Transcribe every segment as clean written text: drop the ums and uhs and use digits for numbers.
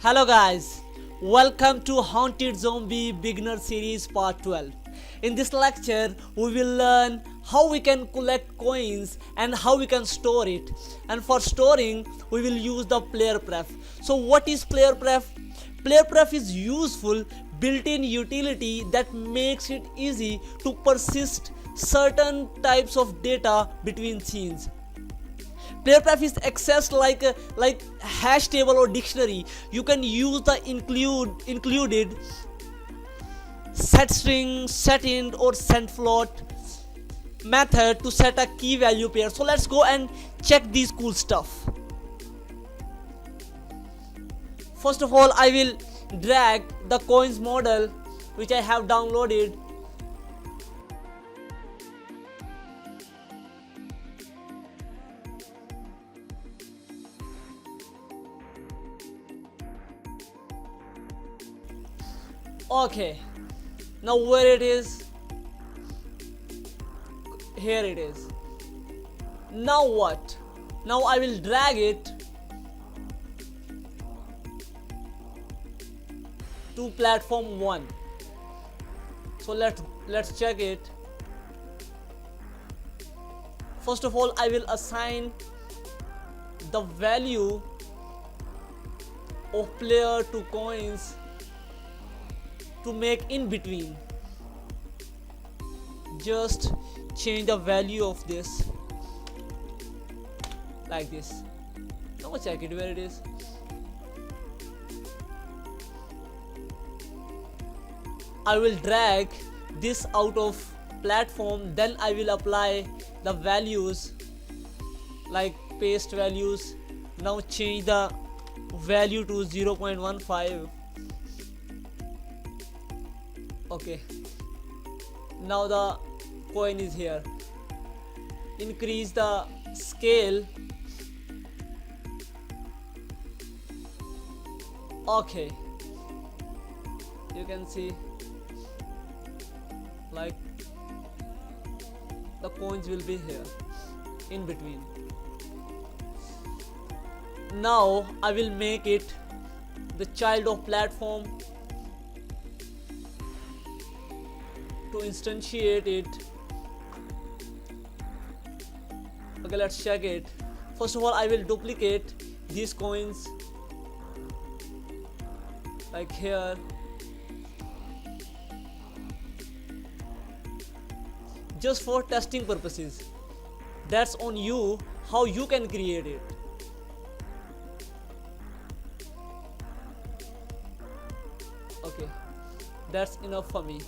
Hello guys, welcome to Haunted Zombie Beginner Series Part 12. In this lecture, we will learn how we can collect coins and how we can store it. And for storing, we will use the player pref. So what is player pref? Player pref is useful built-in utility that makes it easy to persist certain types of data between scenes. Playerpref is accessed like hash table or dictionary. You can use the included set string, set int or set float method to set a key value pair. So let's go and check these cool stuff. First of all, I will drag the coins model which I have downloaded. Okay, now where it is? Here it is. Now what? Now I will drag it to platform 1. So let's check it. First of all, I will assign the value of player to coins to make in between. Just change the value of this like this. Now check it where it is. I will drag this out of platform, then I will apply the values like paste values. Now change the value to 0.15. Okay, now the coin is here. Increase the scale. Okay, you can see like the coins will be here in between. Now I will make it the child of platform to instantiate it. Okay, let's check it. First of all, I will duplicate these coins like here. Just for testing purposes. That's on you how you can create it. Okay, that's enough for me.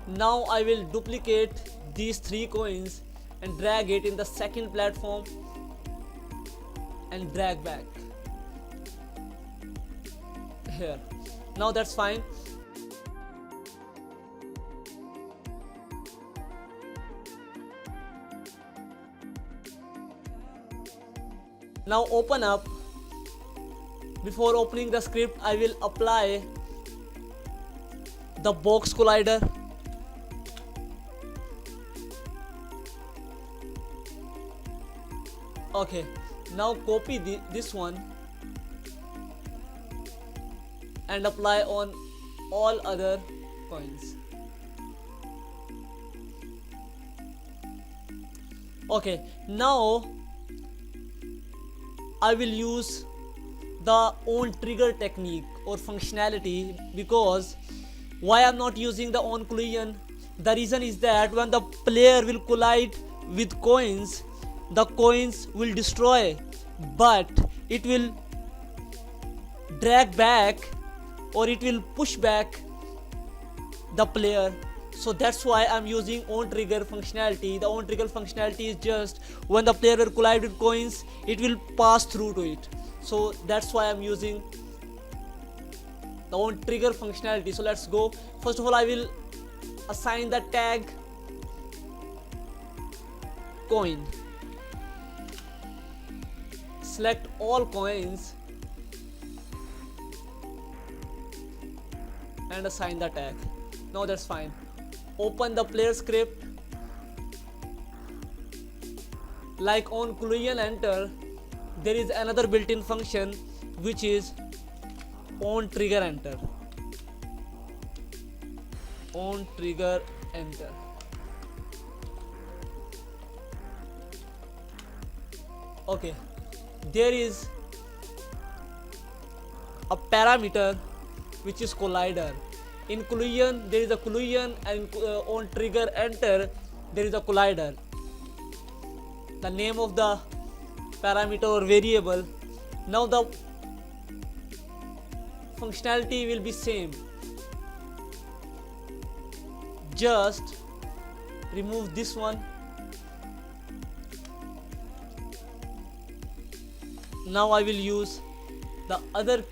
Now I will duplicate these 3 coins and drag it in the second platform and drag back here. Now that's fine. Now open up. Before opening the script, I will apply the box collider. Okay, now copy this one and apply on all other coins. Okay, now I will use the on trigger technique or functionality. Because why I'm not using the on collision? The reason is that when the player will collide with coins, the coins will destroy, but it will drag back or it will push back the player. So that's why I'm using on trigger functionality. The on trigger functionality is just when the player will collide with coins, it will pass through to it. So that's why I'm using the on trigger functionality. So let's go. First of all, I will assign the tag coin. Select all coins and assign the tag. Now that's fine. Open the player script. Like on collision enter, there is another built-in function which is on trigger enter. On trigger enter. Okay, there is a parameter which is collider. In collision there is a collision, and on trigger enter there is a collider. The name of the parameter or variable. Now the functionality will be same. Just remove this one. Now I will use the other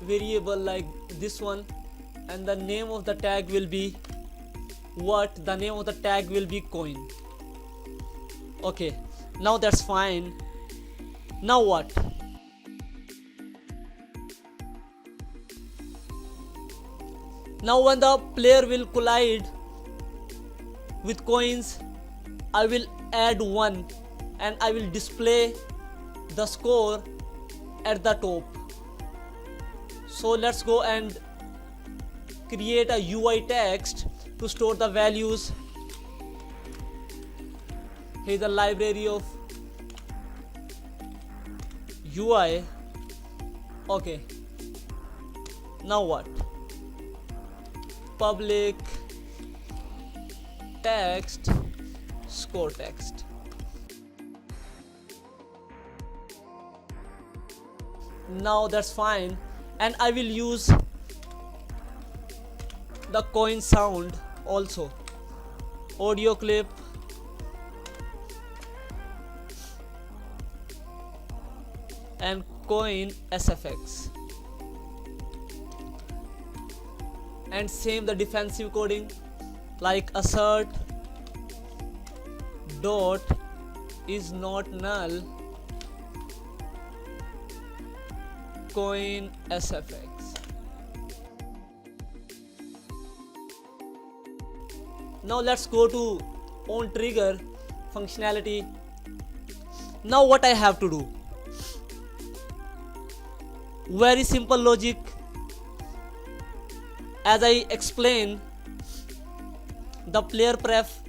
variable like this one, and the name of the tag will be what? The name of the tag will be coin. Okay, now that's fine. Now what? Now when the player will collide with coins, I will add 1 and I will display the score at the top. So let's go and create a UI text to store the values. Here is the library of UI. Okay, now what? Public text score text. Now that's fine, and I will use the coin sound also. Audio clip, and coin SFX, and same the defensive coding like assert dot is not null coin SFX. Now let's go to on trigger functionality. Now what I have to do? Very simple logic. As I explained, the player pref.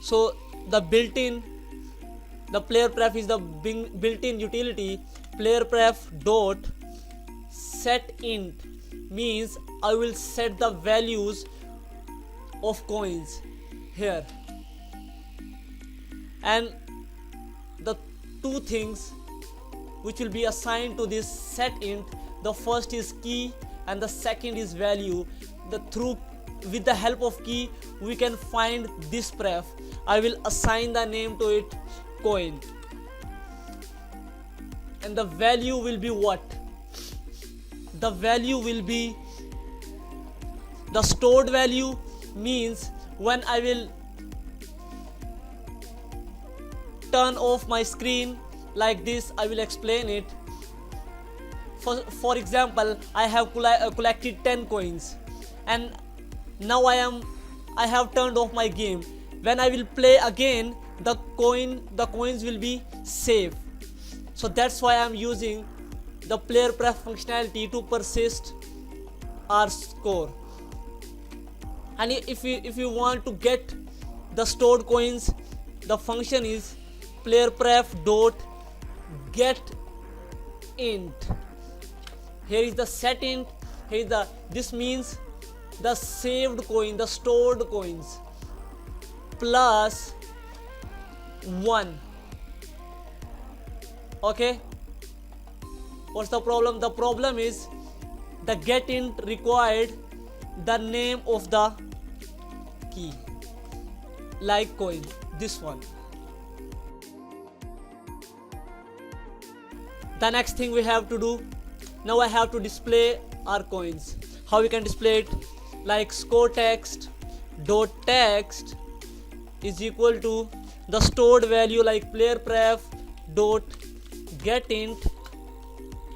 So the player pref is the built-in utility. Player pref dot set int means I will set the values of coins here, and the two things which will be assigned to this set int, the first is key and the second is value. With the help of key we can find this pref. I will assign the name to it coin, and the value will be what? The value will be the stored value, means when I will turn off my screen like this, I will explain it. For example, I have collected 10 coins, and now I have turned off my game. When I will play again, the coins will be safe. So that's why I'm using the player pref functionality to persist our score. And if you want to get the stored coins, the function is player pref dot get int. Here is the set int. This means the saved coin, the stored coins, plus 1. Okay, what's the problem? The problem is the get int required the name of the key, like coin, this one. The next thing we have to do, now I have to display our coins. How we can display it? Like score text dot text is equal to the stored value like player pref dot get int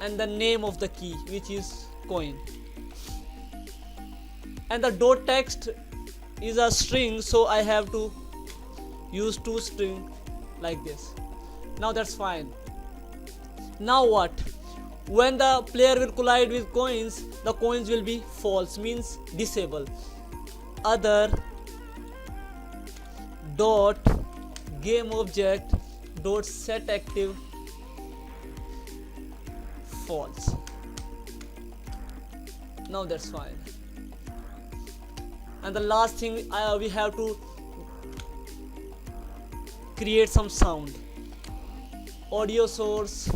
and the name of the key, which is coin. And the dot text is a string, so I have to use 2 string like this. Now that's fine. Now what? When the player will collide with coins, the coins will be false, means disable. Other dot game object dot set active false. Now that's fine. And the last thing, we have to create some sound. Audio source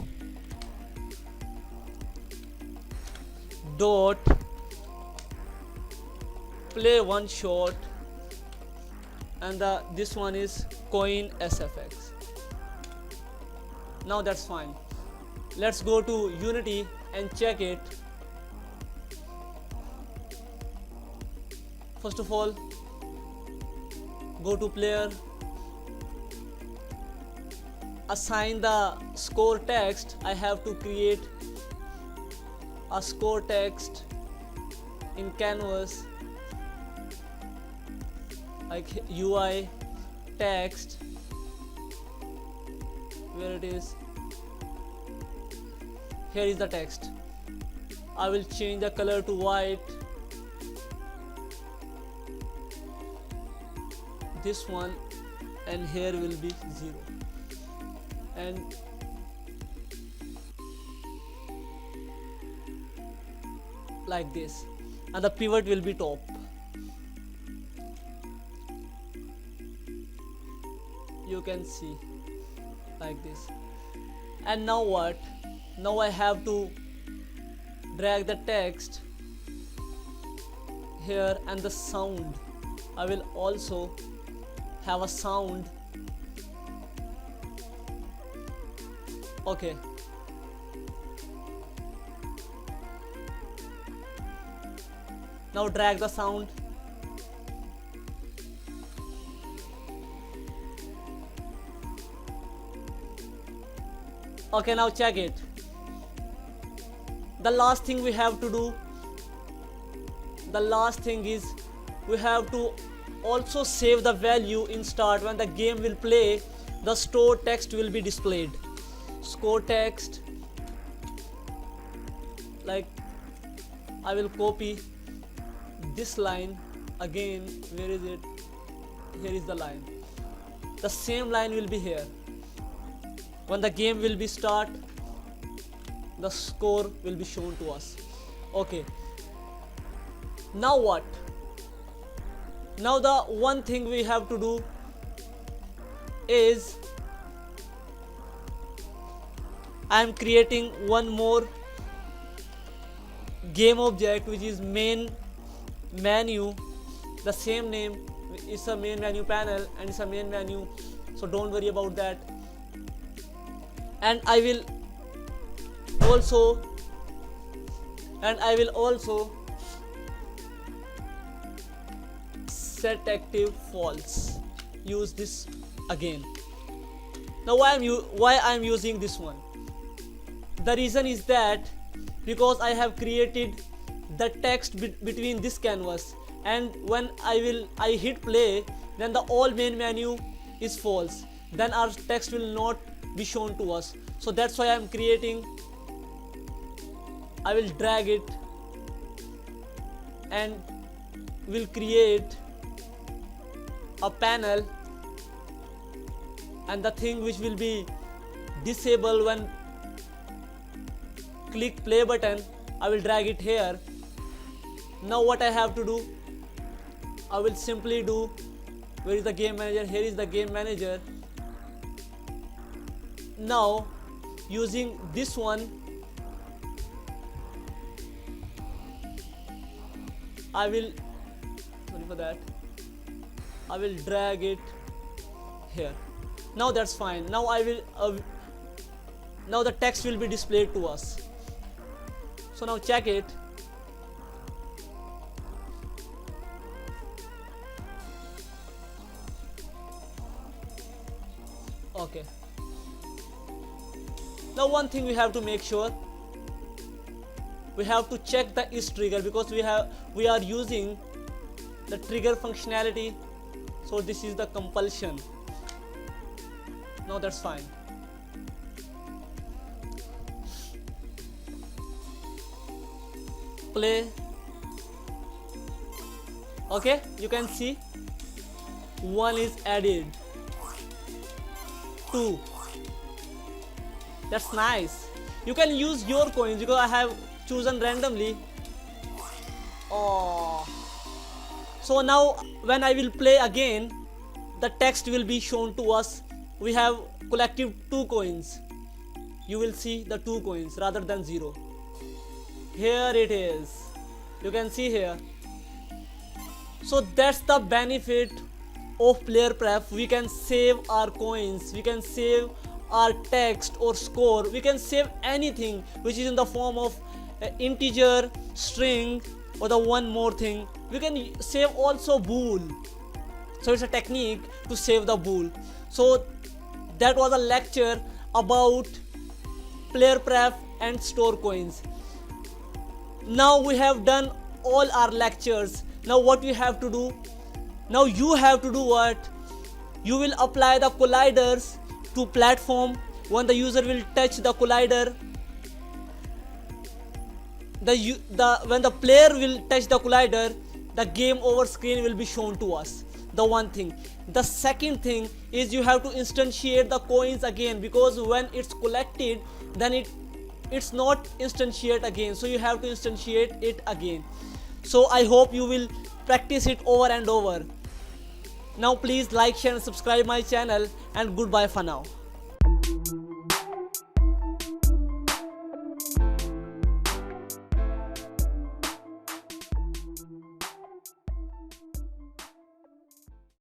dot play one shot, and this one is coin sfx. Now that's fine. Let's go to Unity and check it. First of all, go to player, assign the score text. I have to create a score text in canvas, like UI text, where it is. Here is the text. I will change the color to white. This one, and here will be 0, and like this, and the pivot will be top. You can see like this. And now what? Now I have to drag the text here, and the sound, I will also have a sound. Okay, now drag the sound. Okay, now check it. The last thing we have to do, the last thing is we have to also save the value in start. When the game will play, the store text will be displayed. Score text, like I will copy this line again. Where is it? Here is the line. The same line will be here. When the game will be start, the score will be shown to us. Okay, now what? Now the one thing we have to do is I am creating one more game object, which is main menu. The same name is a main menu panel, and it's a main menu, so don't worry about that. And I will also set active false. Use this again. Now why I am using this one? The reason is that because I have created the text between this canvas, and when I hit play, then the all main menu is false, then our text will not be shown to us. So that's why I am creating. I will drag it and will create a panel, and the thing which will be disabled when click play button, I will drag it here. Now what I have to do, I will simply do, where is the game manager? Here is the game manager. Now using this one, I will drag it here. Now that's fine. Now now the text will be displayed to us. So now check it. Okay. Now one thing we have to make sure, we have to check the is trigger, because we are using the trigger functionality. So this is the compulsion. Now that's fine. play. Okay, you can see 1 is added, 2. That's nice. You can use your coins because I have chosen randomly. Oh. So now when I will play again, the text will be shown to us. We have collected 2 coins. You will see the 2 coins rather than 0. Here it is. You can see here. So that's the benefit of player prep. We can save our coins, we can save our text or score, we can save anything which is in the form of integer, string, or the one more thing. We can save also bool. So it's a technique to save the bool. So that was a lecture about player prep and store coins. Now we have done all our lectures. Now what we have to do? Now you have to do what? You will apply the colliders to platform. When the user will touch the collider, when the player will touch the collider, the game over screen will be shown to us. The one thing. The second thing is you have to instantiate the coins again, because when it's collected, then it's not instantiate again. So you have to instantiate it again. So I hope you will practice it over and over. Now please like, share and subscribe my channel, and goodbye for now.